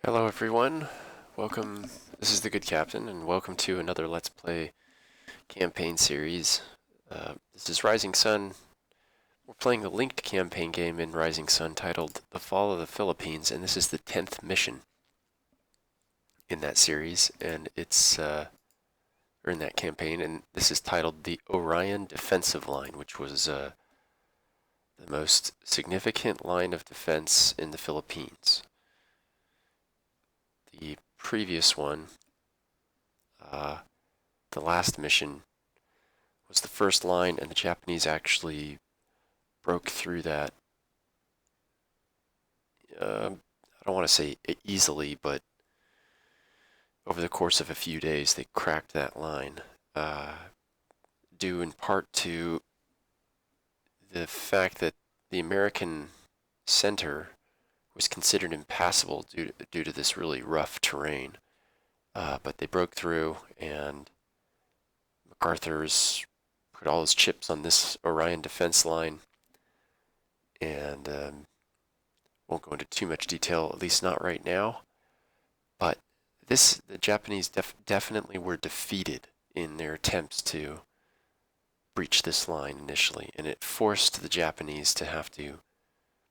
Hello everyone, welcome, this is the Good Captain, and welcome to another Let's Play campaign series. This is Rising Sun. We're playing the linked campaign game in Rising Sun titled The Fall of the Philippines, and this is the 10th mission in that series, and or in that campaign, and this is titled the Orion Defensive Line, which was the most significant line of defense in the Philippines. The previous one, the last mission, was the first line, and the Japanese actually broke through that. I don't want to say easily, but over the course of a few days, they cracked that line, due in part to the fact that the American center was considered impassable due to this really rough terrain. But they broke through, and MacArthur's put all his chips on this Orion defense line, and won't go into too much detail, at least not right now. But the Japanese definitely were defeated in their attempts to breach this line initially, and it forced the Japanese to have to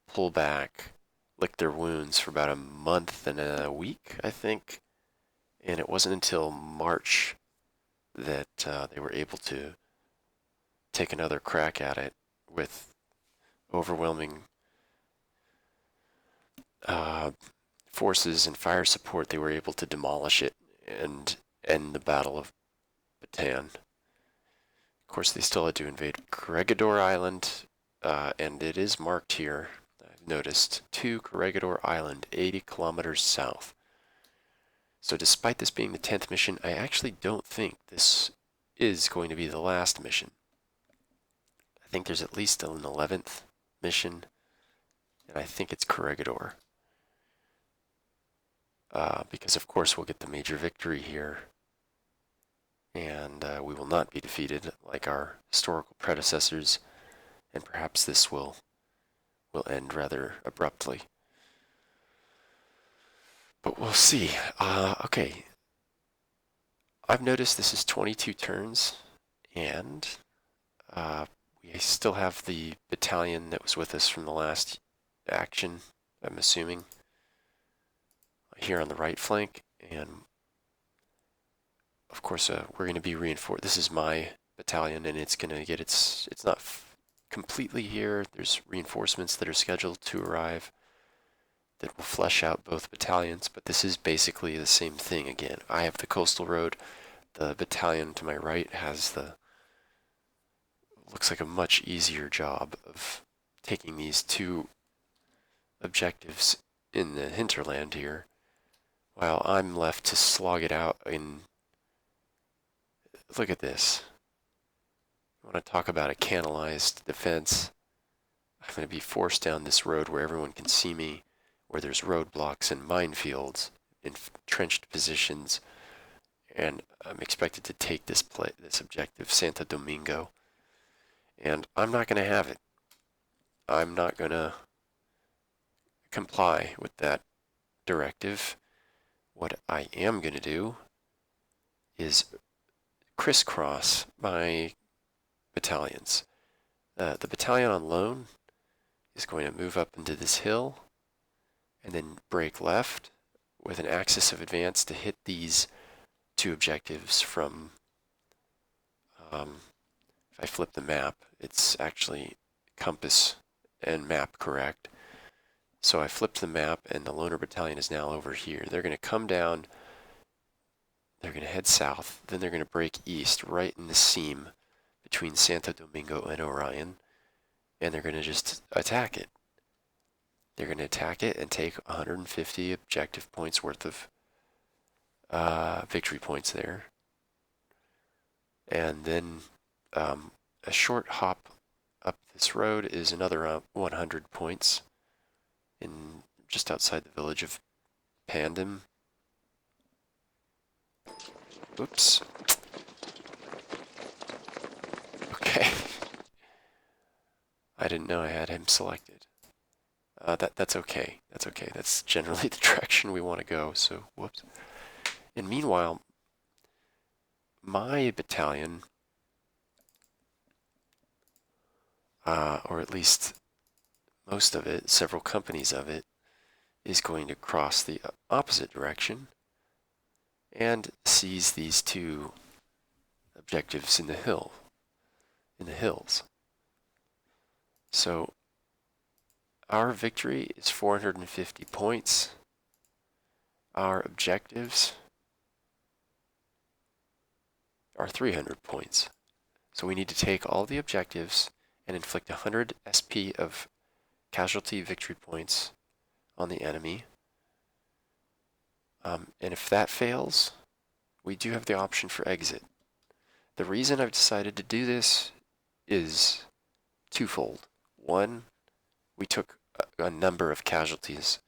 pull back, lick their wounds for about a month and a week, I think. And it wasn't until March that they were able to take another crack at it with overwhelming forces and fire support. They were able to demolish it and end the Battle of Bataan. Of course, they still had to invade Corregidor Island, and it is marked here, I've noticed, to Corregidor Island, 80 kilometers south. So despite this being the 10th mission, I actually don't think this is going to be the last mission. I think there's at least an 11th mission, and I think it's Corregidor. Because of course we'll get the major victory here, and we will not be defeated like our historical predecessors, and perhaps this will end rather abruptly. But we'll see. Okay. I've noticed this is 22 turns, and we still have the battalion that was with us from the last action, I'm assuming, here on the right flank, and of course we're going to be reinforced. This is my battalion, and it's going to get it's not completely here. There's reinforcements that are scheduled to arrive that will flesh out both battalions, but this is basically the same thing again. I have the coastal road. The battalion to my right has looks like a much easier job of taking these two objectives in the hinterland here, while I'm left to slog it out in... Look at this. I want to talk about a canalized defense. I'm going to be forced down this road where everyone can see me, where there's roadblocks and minefields, entrenched positions, and I'm expected to take this objective, Santo Domingo, and I'm not going to have it. I'm not going to comply with that directive. What I am going to do is crisscross my battalions. The battalion on loan is going to move up into this hill and then break left with an axis of advance to hit these two objectives from, if I flip the map, it's actually compass and map correct. So I flipped the map, and the loner battalion is now over here. They're going to come down, they're going to head south, then they're going to break east right in the seam between Santo Domingo and Orion, and they're going to just attack it. They're going to attack it and take 150 objective points worth of victory points there. And then a short hop up this road is another 100 points in just outside the village of Pandim. Oops. Okay. I didn't know I had him selected. That's okay. That's okay. That's generally the direction we want to go. So, whoops. And meanwhile, my battalion, or at least most of it, several companies of it, is going to cross the opposite direction and seize these two objectives in the hills. So our victory is 450 points. Our objectives are 300 points. So we need to take all the objectives and inflict 100 SP of casualty victory points on the enemy. And if that fails, we do have the option for exit. The reason I've decided to do this is twofold. One, we took a number of casualties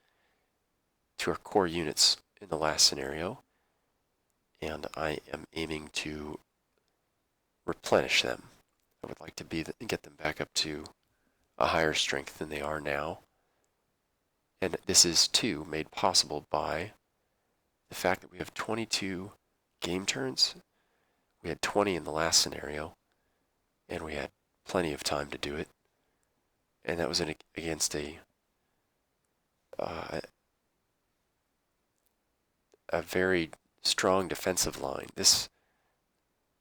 to our core units in the last scenario, and I am aiming to replenish them. I would like to get them back up to a higher strength than they are now. And this is, too, made possible by the fact that we have 22 game turns. We had 20 in the last scenario, and we had plenty of time to do it. And that was against a very strong defensive line. This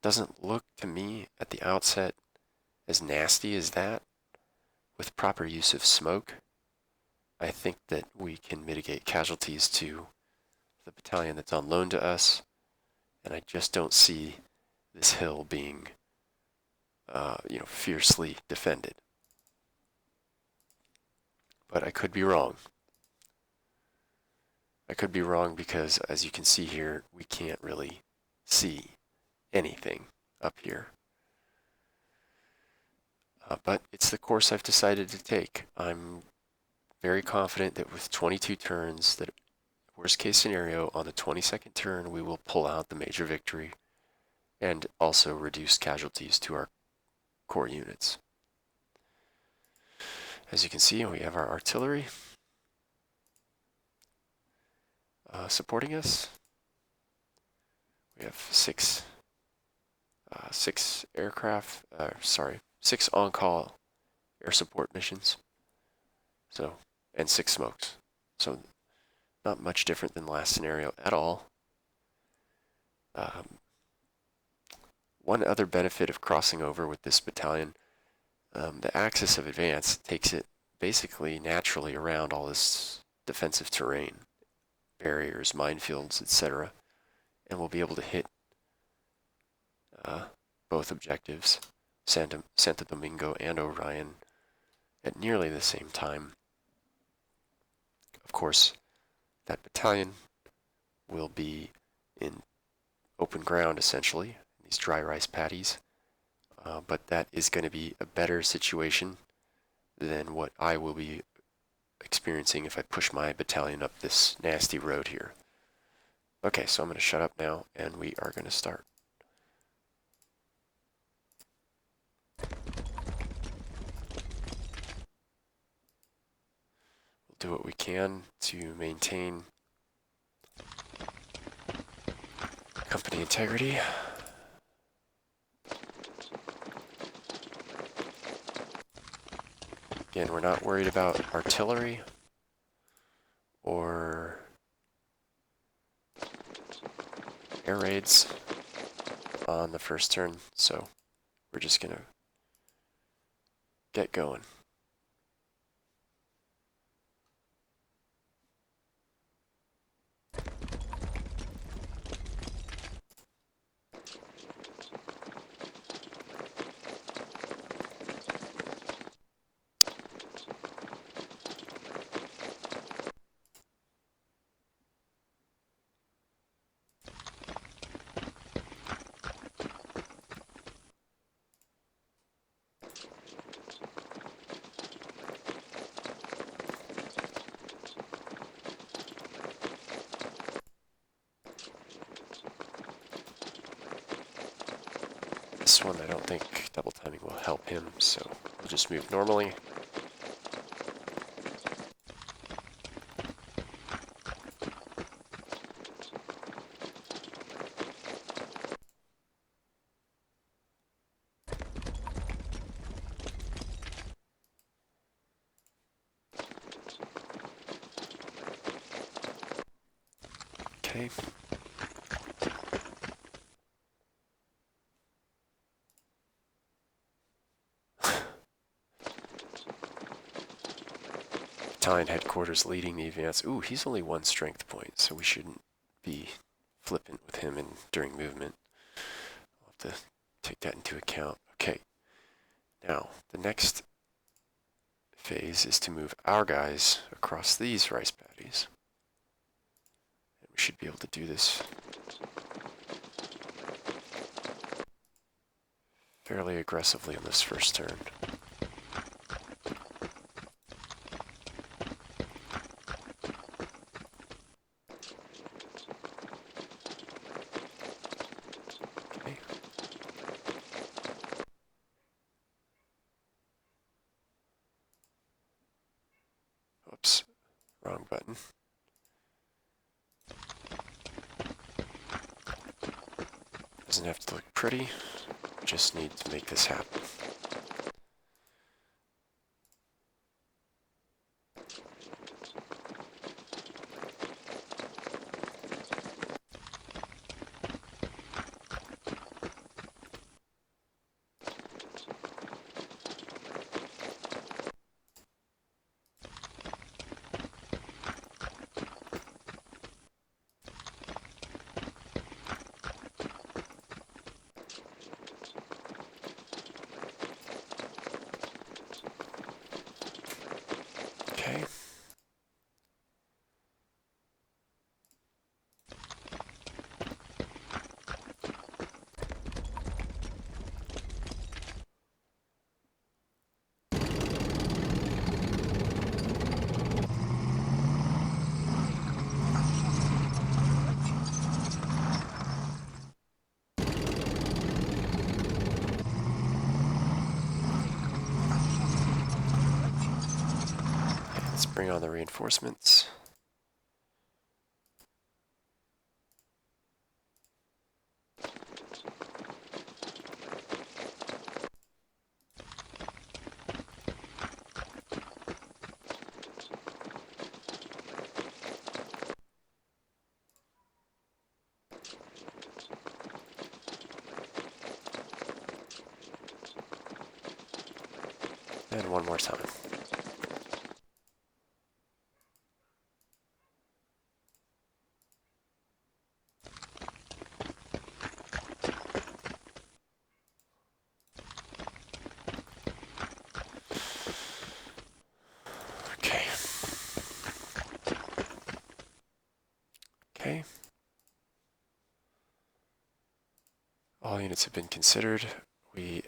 doesn't look to me at the outset as nasty as that. With proper use of smoke, I think that we can mitigate casualties to the battalion that's on loan to us, and I just don't see this hill being, fiercely defended. But I could be wrong. I could be wrong because, as you can see here, we can't really see anything up here. But it's the course I've decided to take. I'm very confident that with 22 turns, that worst case scenario, on the 22nd turn, we will pull out the major victory and also reduce casualties to our core units. As you can see, we have our artillery supporting us. We have six aircraft, six on-call air support missions. So, and 6 smokes. So, not much different than last scenario at all. One other benefit of crossing over with this battalion, the axis of advance takes it basically naturally around all this defensive terrain, barriers, minefields, etc., and we'll be able to hit both objectives, Santo Domingo and Orion, at nearly the same time. Of course, that battalion will be in open ground, essentially, these dry rice paddies, but that is going to be a better situation than what I will be experiencing if I push my battalion up this nasty road here. Okay, so I'm going to shut up now, and we are going to start. Do what we can to maintain company integrity. Again, we're not worried about artillery or air raids on the first turn, so we're just gonna get going. This one, I don't think double timing will help him, so we'll just move normally. Okay. Battalion headquarters leading the advance. Ooh, he's only 1 strength point, so we shouldn't be flippant with him during movement. I'll have to take that into account. Okay. Now, the next phase is to move our guys across these rice paddies. And we should be able to do this fairly aggressively on this first turn. Okay. Oops, wrong button. Doesn't have to look pretty, just need to make this happen. Okay. Let's bring on the reinforcements. And one more time. Okay. Okay. All units have been considered. We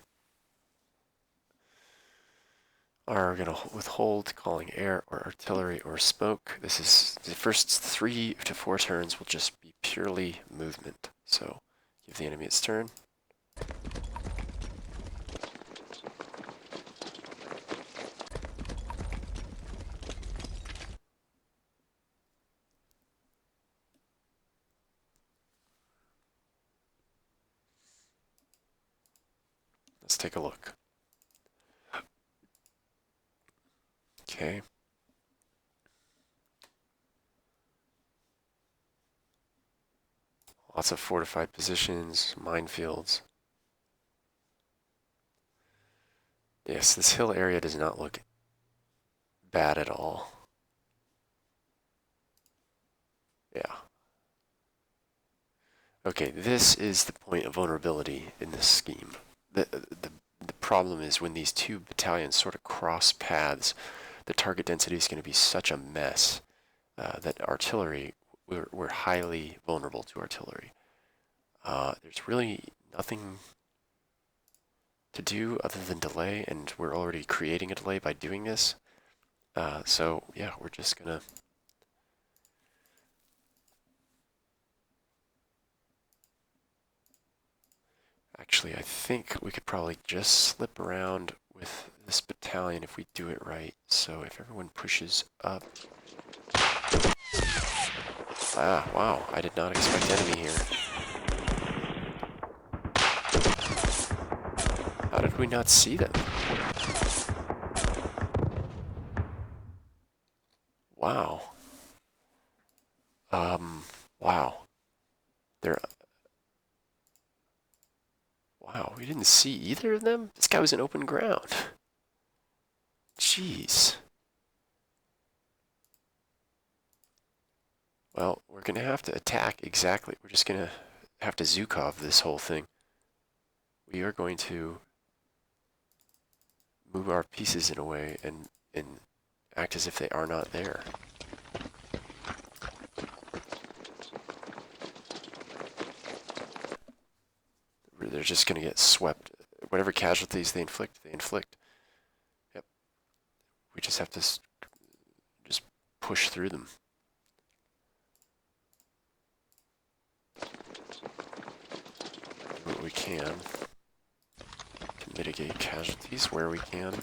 are going to withhold calling air or artillery or smoke. This is the first 3 to 4 turns will just be purely movement. So give the enemy its turn. Let's take a look. Okay. Lots of fortified positions, minefields. Yes, this hill area does not look bad at all. Yeah. Okay, this is the point of vulnerability in this scheme. The problem is when these 2 battalions sort of cross paths, the target density is going to be such a mess that artillery, we're highly vulnerable to artillery. There's really nothing to do other than delay, and we're already creating a delay by doing this. So yeah, we're just gonna actually, I think we could probably just slip around with this battalion if we do it right. So if everyone pushes up. Ah, wow, I did not expect enemy here. How did we not see them? Wow. Wow. They're... Wow, we didn't see either of them? This guy was in open ground. Jeez. Well, we're going to have to attack exactly. We're just going to have to Zukov this whole thing. We are going to move our pieces in a way and act as if they are not there. They're just going to get swept. Whatever casualties they inflict, they inflict. Yep. We just have to just push through them. Do what we can to mitigate casualties where we can.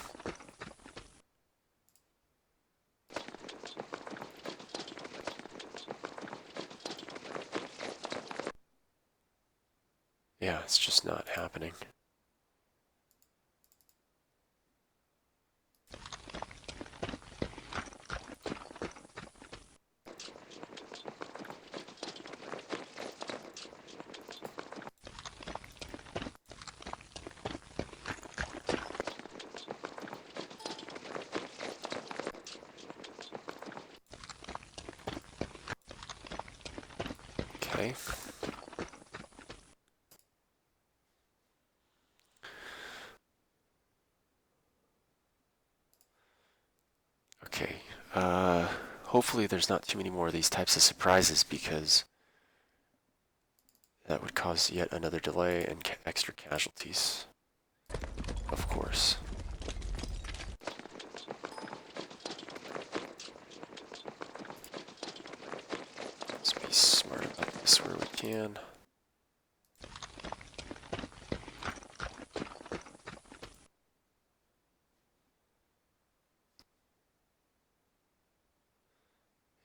Yeah, it's just not happening. Okay. Okay. Hopefully there's not too many more of these types of surprises, because that would cause yet another delay and extra casualties, of course. Let's be smart about this where we can.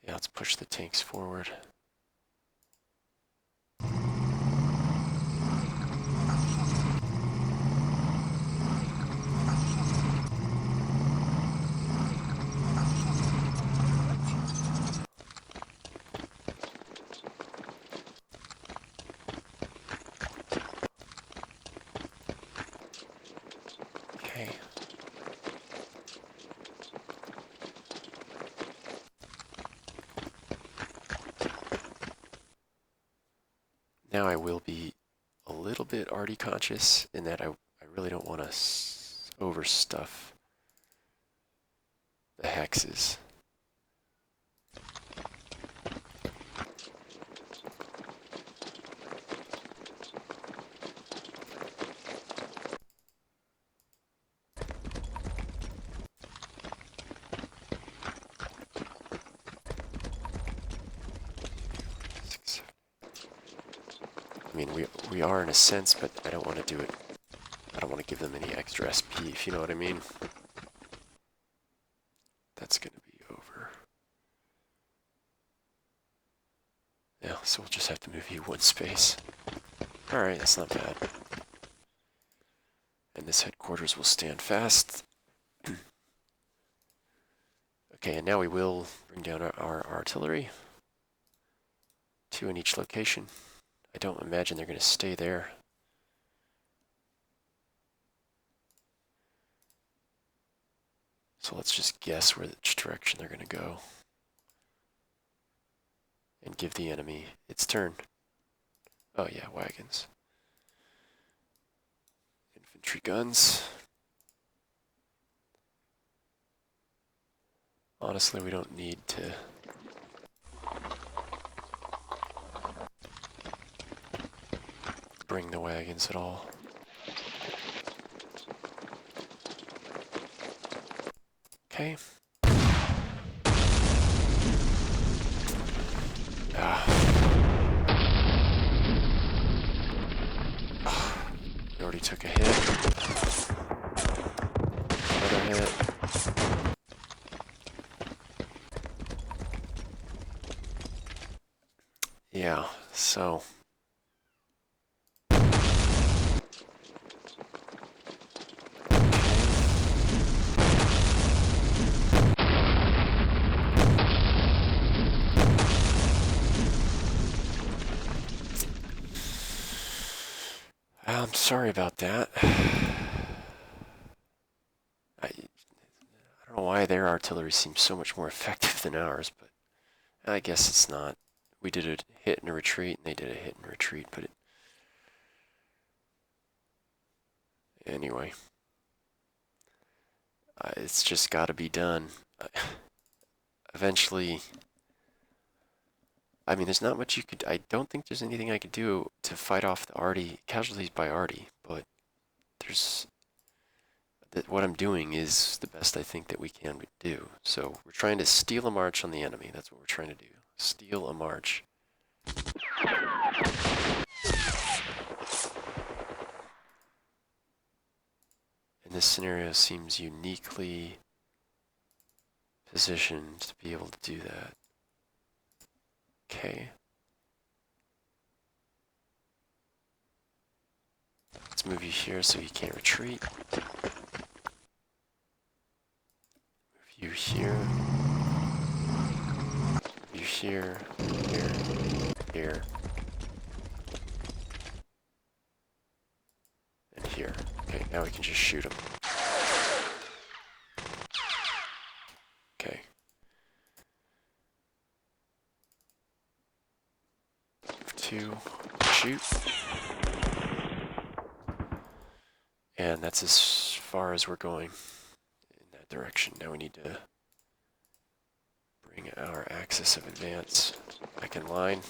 Yeah, let's push the tanks forward. Okay. Now I will be a little bit arty conscious in that I really don't want to overstuff the hexes. I mean, we are in a sense, but I don't want to do it. I don't want to give them any extra SP, if you know what I mean. That's going to be over. Yeah, so we'll just have to move you one space. Alright, that's not bad. And this headquarters will stand fast. Okay, and now we will bring down our artillery. 2 in each location. I don't imagine they're going to stay there. So let's just guess which direction they're going to go. And give the enemy its turn. Oh yeah, wagons. Infantry guns. Honestly, we don't need to bring the wagons at all. Okay. We already took a hit. Another hit. Yeah, so... I'm sorry about that. I don't know why their artillery seems so much more effective than ours, but I guess it's not. We did a hit and a retreat, and they did a hit and retreat, but anyway, it's just got to be done. Eventually, I mean, there's not much you could. I don't think there's anything I could do to fight off the Arty casualties by Arty, but there's what I'm doing is the best I think that we can do. So we're trying to steal a march on the enemy. That's what we're trying to do. Steal a march. And this scenario seems uniquely positioned to be able to do that. Okay. Let's move you here so you can't retreat. Move you here. Move you here, here, here. And here. Okay, now we can just shoot them. Okay. Two, shoot. And that's as far as we're going in that direction. Now we need to bring our axis of advance back in line.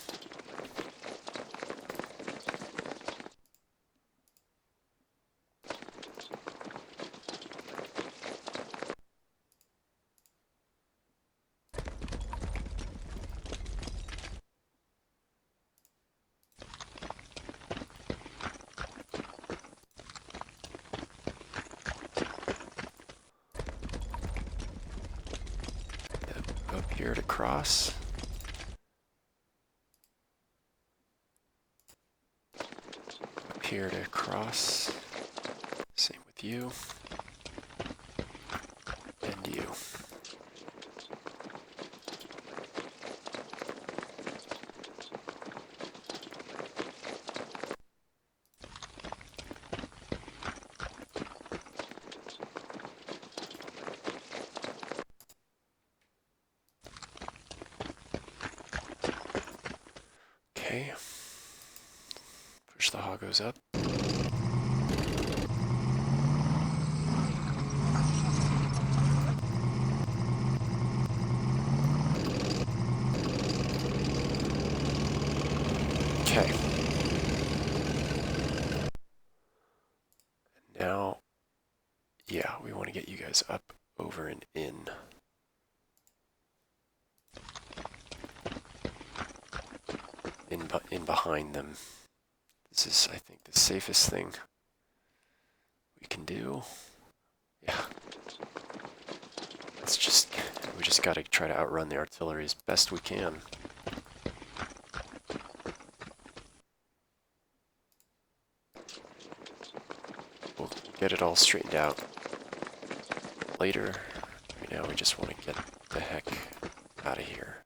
Up here to cross. Up here to cross. Same with you. And you. Okay. Push the hoggos up. Okay. Now, yeah, we want to get you guys up, over, and in. In behind them. This is, I think, the safest thing we can do. Yeah. We just gotta try to outrun the artillery as best we can. We'll get it all straightened out later. Right now we just want to get the heck out of here.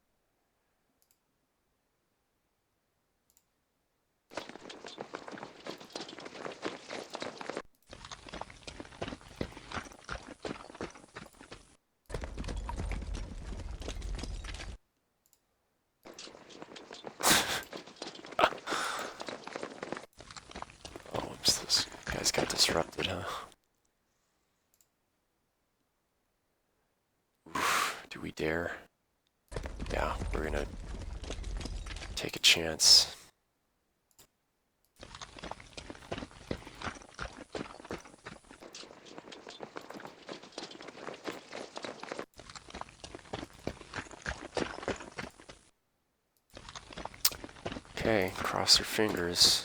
This guy's got disrupted, huh? Oof, do we dare? Yeah, we're gonna take a chance. Okay, cross your fingers.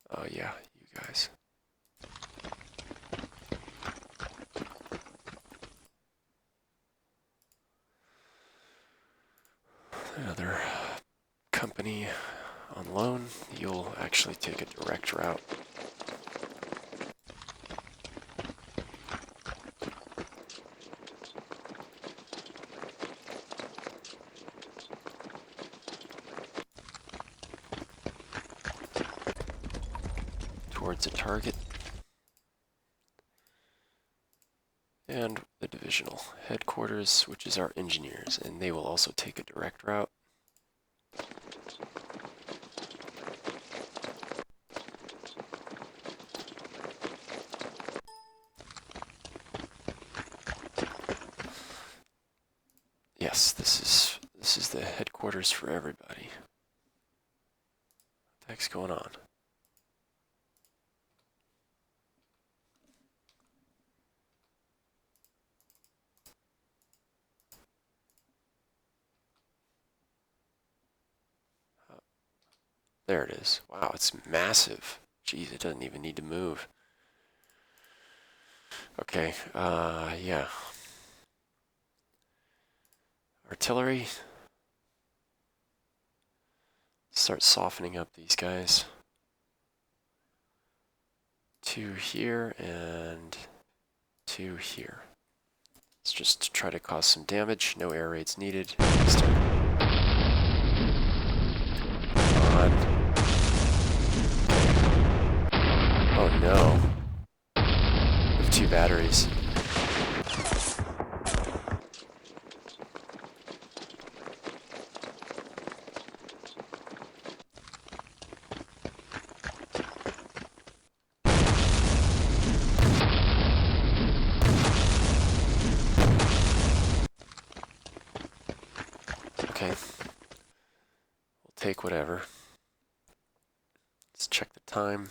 Oh yeah, you guys. Another company on loan. You'll actually take a direct route. towards a target. And the divisional headquarters, which is our engineers, and they will also take a direct route. Yes, this is the headquarters for everybody. What the heck's going on? There it is. Wow, it's massive. Jeez, it doesn't even need to move. Okay, yeah. Artillery. Start softening up these guys. 2 here and 2 here. Let's just try to cause some damage. No air raids needed. Start. Come on. Oh no. We have 2 batteries. Okay. We'll take whatever. Let's check the time.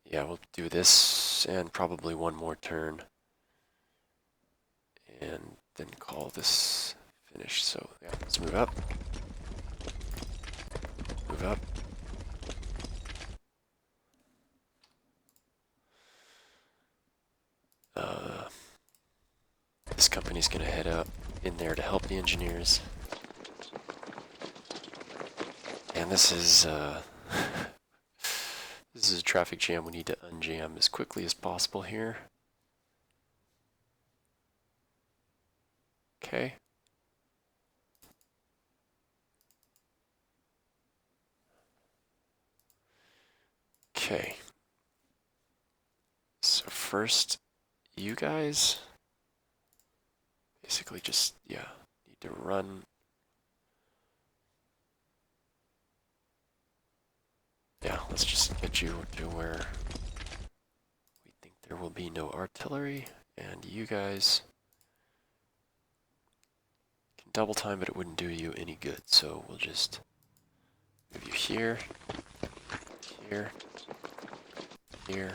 Yeah, we'll do this and probably one more turn. And then call this finished. So yeah, let's move up. Move up. This company's gonna head up in there to help the engineers. And this is this is a traffic jam we need to unjam as quickly as possible here. Okay. Okay. So first, you guys basically just, yeah, need to run. Yeah, let's just get you to where we think there will be no artillery, and you guys can double time, but it wouldn't do you any good, so we'll just move you here, here, here.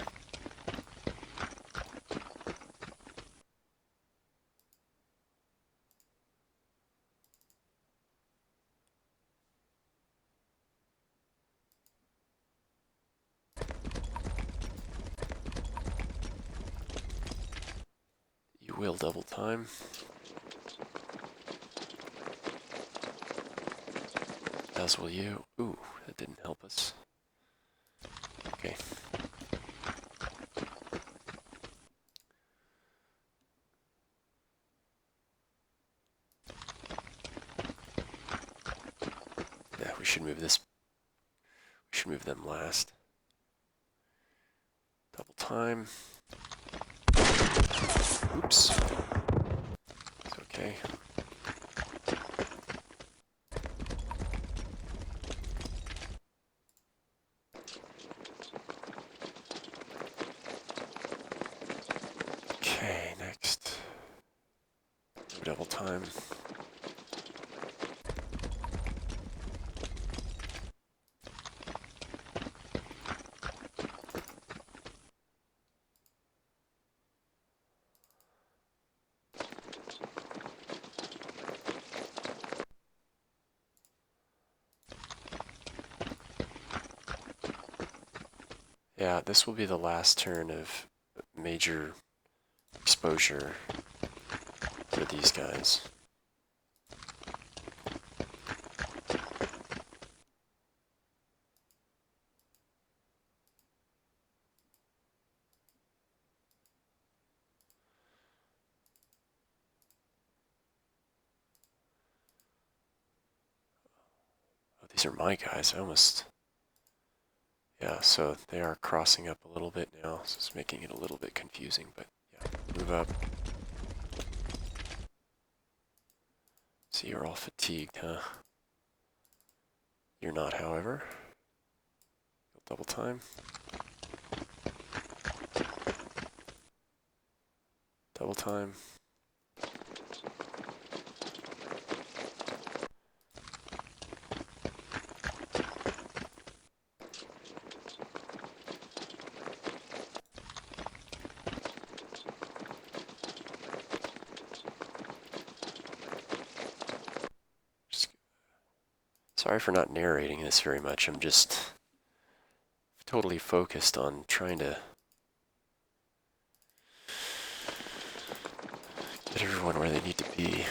You will double time. As will you. Ooh, that didn't help us. Okay. Yeah, we should move this. We should move them last. Double time. Oops. It's okay. Okay, next. Double time. Yeah, this will be the last turn of major exposure for these guys. Oh, these are my guys. I almost Yeah, so they are crossing up a little bit now, so it's making it a little bit confusing, but yeah, move up. So you're all fatigued, huh? You're not, however. Double time. Double time. Sorry for not narrating this very much. I'm just totally focused on trying to get everyone where they need to be.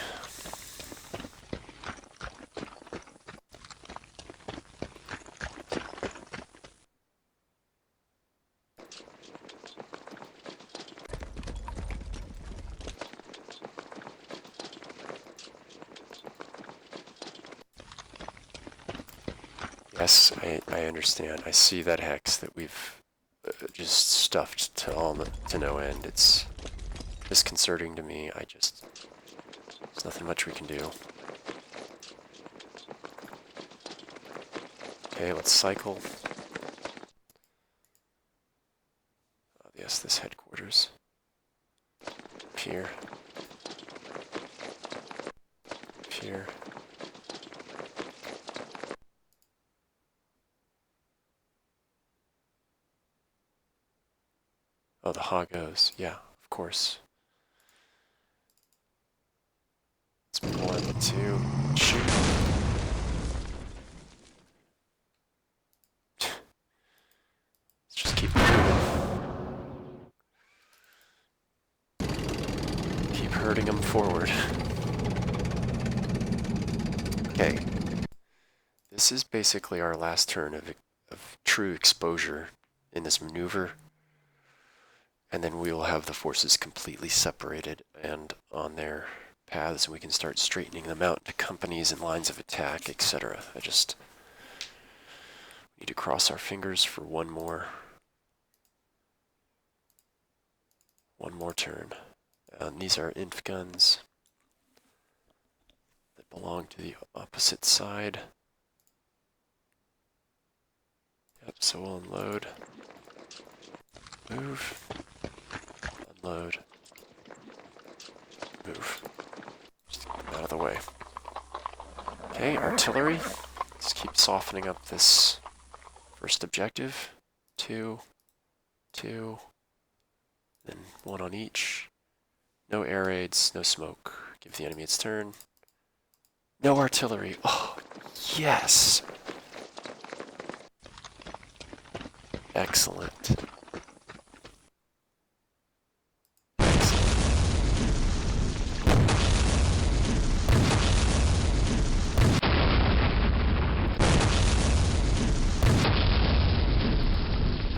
Yes, I understand. I see that hex that we've just stuffed to no end. It's disconcerting to me. There's nothing much we can do. Okay, let's cycle. Yes, this headquarters. Up here. Up here. Oh, the Hoggos. Yeah, of course. It's 1, 2, shoot. Let's just keep moving. Keep herding them forward. Okay. This is basically our last turn of true exposure in this maneuver. And then we will have the forces completely separated and on their paths, and we can start straightening them out into companies and lines of attack, etc. I just need to cross our fingers for one more turn. And these are inf guns that belong to the opposite side. Yep, so we'll unload. Move. Unload. Move. Just get them out of the way. Okay, artillery. Let's keep softening up this first objective. 2, 2, then 1 on each. No air raids, no smoke. Give the enemy its turn. No artillery. Oh, yes. Excellent.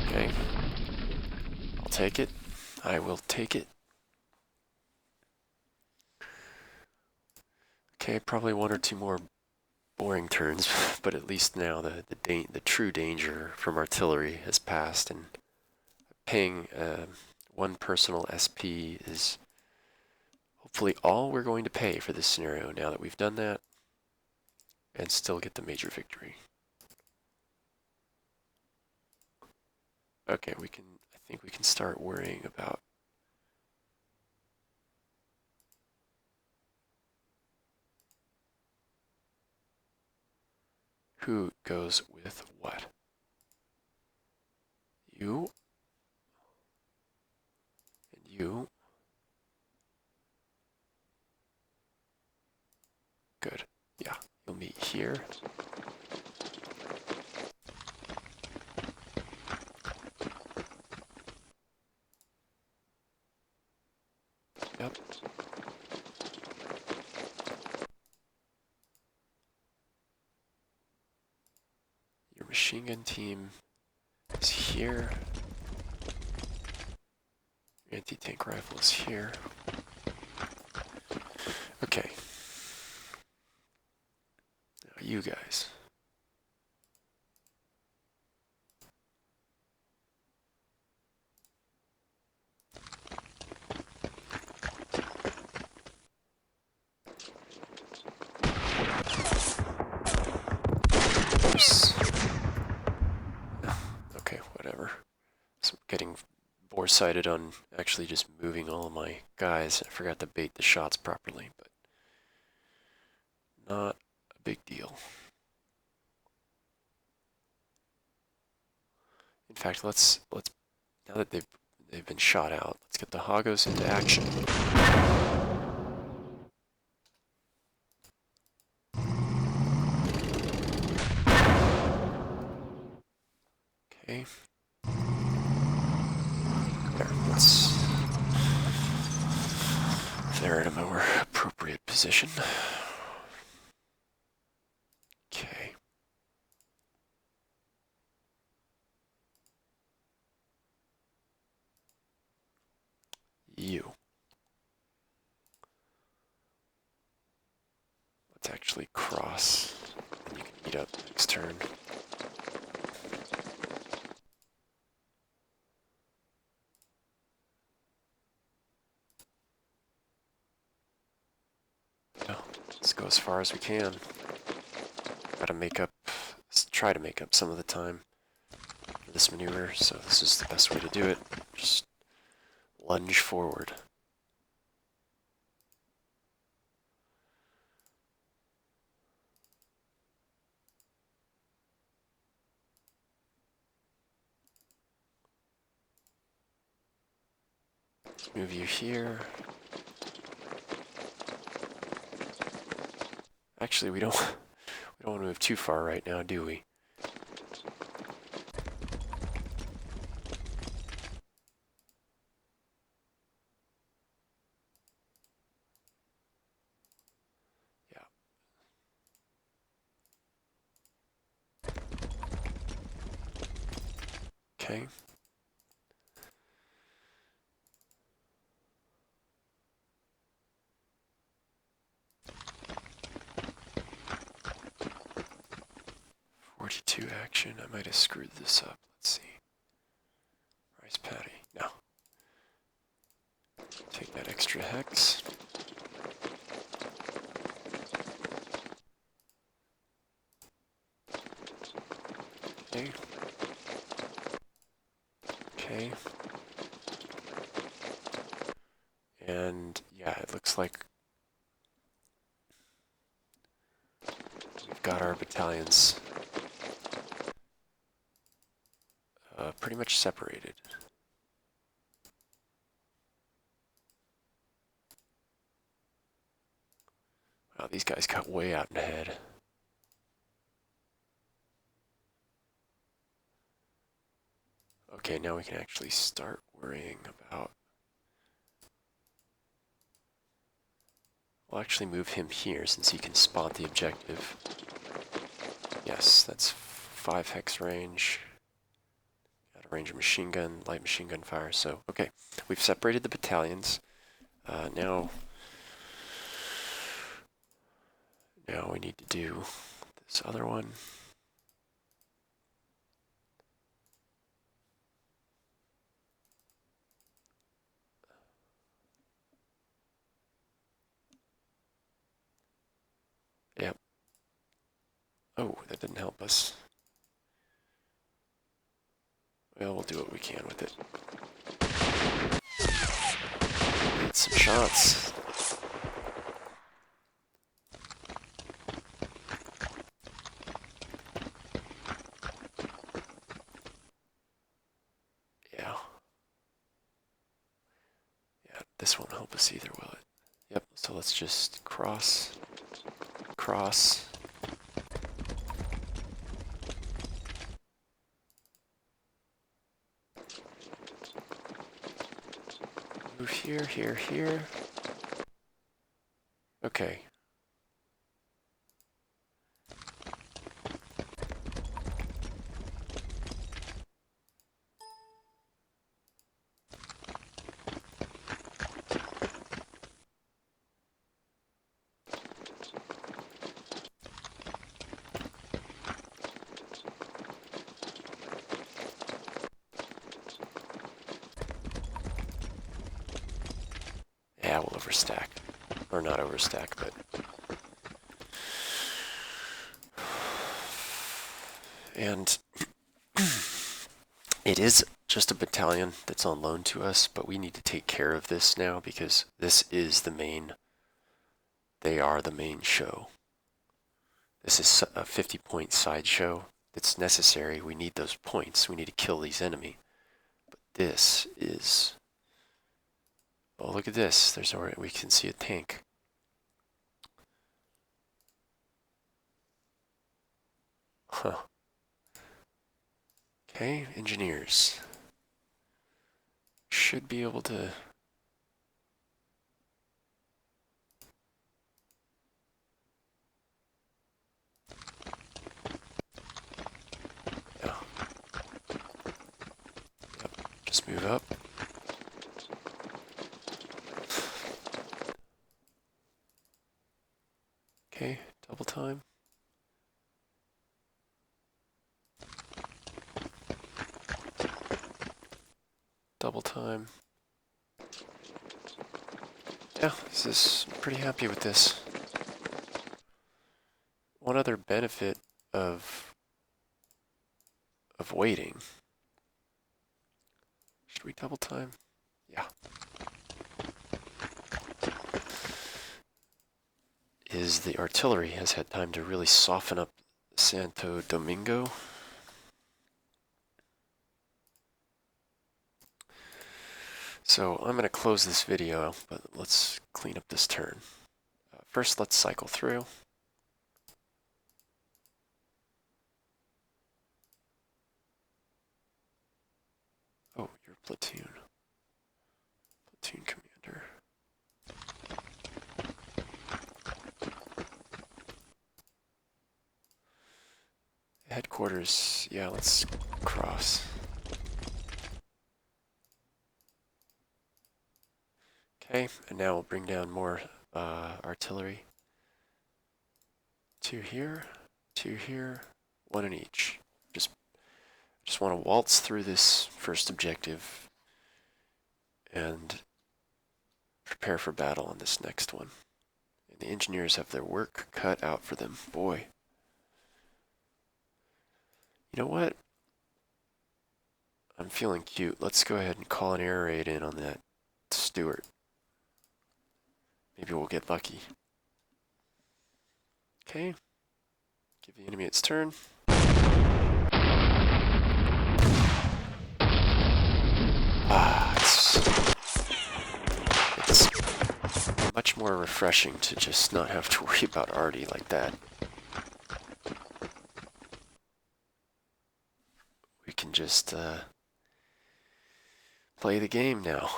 Okay. I'll take it. I will take it. Okay, probably 1 or 2 more boring turns, but at least now the true danger from artillery has passed, and paying 1 personal SP is hopefully all we're going to pay for this scenario now that we've done that, and still get the major victory. Okay, I think we can start worrying about who goes with what. You and you. Good. Yeah, you'll meet here. Yep. Your machine gun team is here. Your anti-tank rifle is here. Okay. Now you guys. foresighted on actually just moving all of my guys. I forgot to bait the shots properly, but not a big deal. In fact, let's now that they've been shot out, let's get the hoggos into action. Okay. There, let's they're in a more appropriate position. Okay. You. Let's actually cross. And you can meet up next turn. Yeah, let's go as far as we can. Gotta try to make up some of the time for this maneuver, so this is the best way to do it. Just lunge forward. Move you here. Actually, we don't want to move too far right now, do we? Yeah. Okay. Action. I might have screwed this up. Let's see. Rice patty. No. Take that extra hex. Okay. Okay. And yeah, it looks like we've got our battalions pretty much separated. Wow, these guys got way out ahead. Okay, now we can actually start worrying about... We'll actually move him here since he can spot the objective. Yes, that's 5 hex range. Got a range of machine gun, light machine gun fire. So, okay, we've separated the battalions. Now we need to do this other one. Yep. Oh, that didn't help us. Well, we'll do what we can with it. Get some shots. Yeah. Yeah, this won't help us either, will it? Yep, so let's just cross. Move here, here. Okay. Yeah, we'll overstack. Or not overstack, but... And it is just a battalion that's on loan to us, but we need to take care of this now because this is the main, they are the main show. This is a 50-point sideshow that's necessary. We need those points. We need to kill these enemy. But this is, oh, look at this. There's already, we can see a tank. Huh. Okay, engineers. Should be able to. Yeah. Yep, just move up. Okay, double time. Double time. Yeah, this is pretty happy with this. One other benefit of waiting. Should we double time? Yeah. Is the artillery has had time to really soften up Santo Domingo. So I'm going to close this video, but let's clean up this turn. First, let's cycle through. Oh, your platoon. Platoon commander. Headquarters, yeah, let's cross. Okay, and now we'll bring down more artillery. Two here, one in each. Just want to waltz through this first objective and prepare for battle on this next one. And the engineers have their work cut out for them. Boy. You know what? I'm feeling cute. Let's go ahead and call an air raid in on that Stewart. Maybe we'll get lucky. Okay. Give the enemy its turn. Ah, it's much more refreshing to just not have to worry about arty like that. We can just play the game now.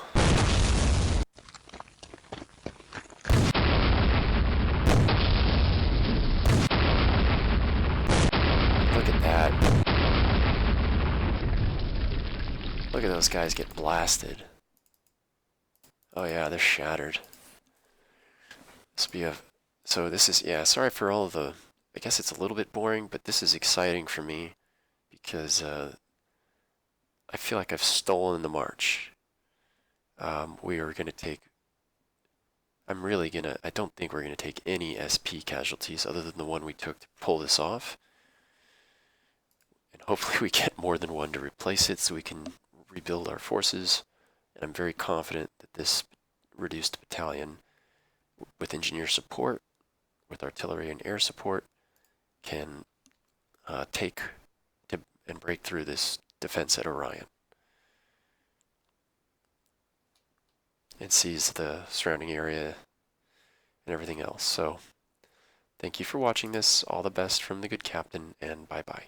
Look at that. Look at those guys get blasted. Oh yeah, they're shattered. This will be a... So this is... Yeah, sorry for all of the... I guess it's a little bit boring, but this is exciting for me because I feel like I've stolen the march. We are going to take... I'm really going to... I don't think we're going to take any SP casualties other than the one we took to pull this off. And hopefully we get more than one to replace it so we can rebuild our forces. And I'm very confident that this reduced battalion, with engineer support, with artillery and air support, can take to and break through this defense at Orion and seize the surrounding area and everything else. So thank you for watching this. All the best from the good captain, and bye-bye.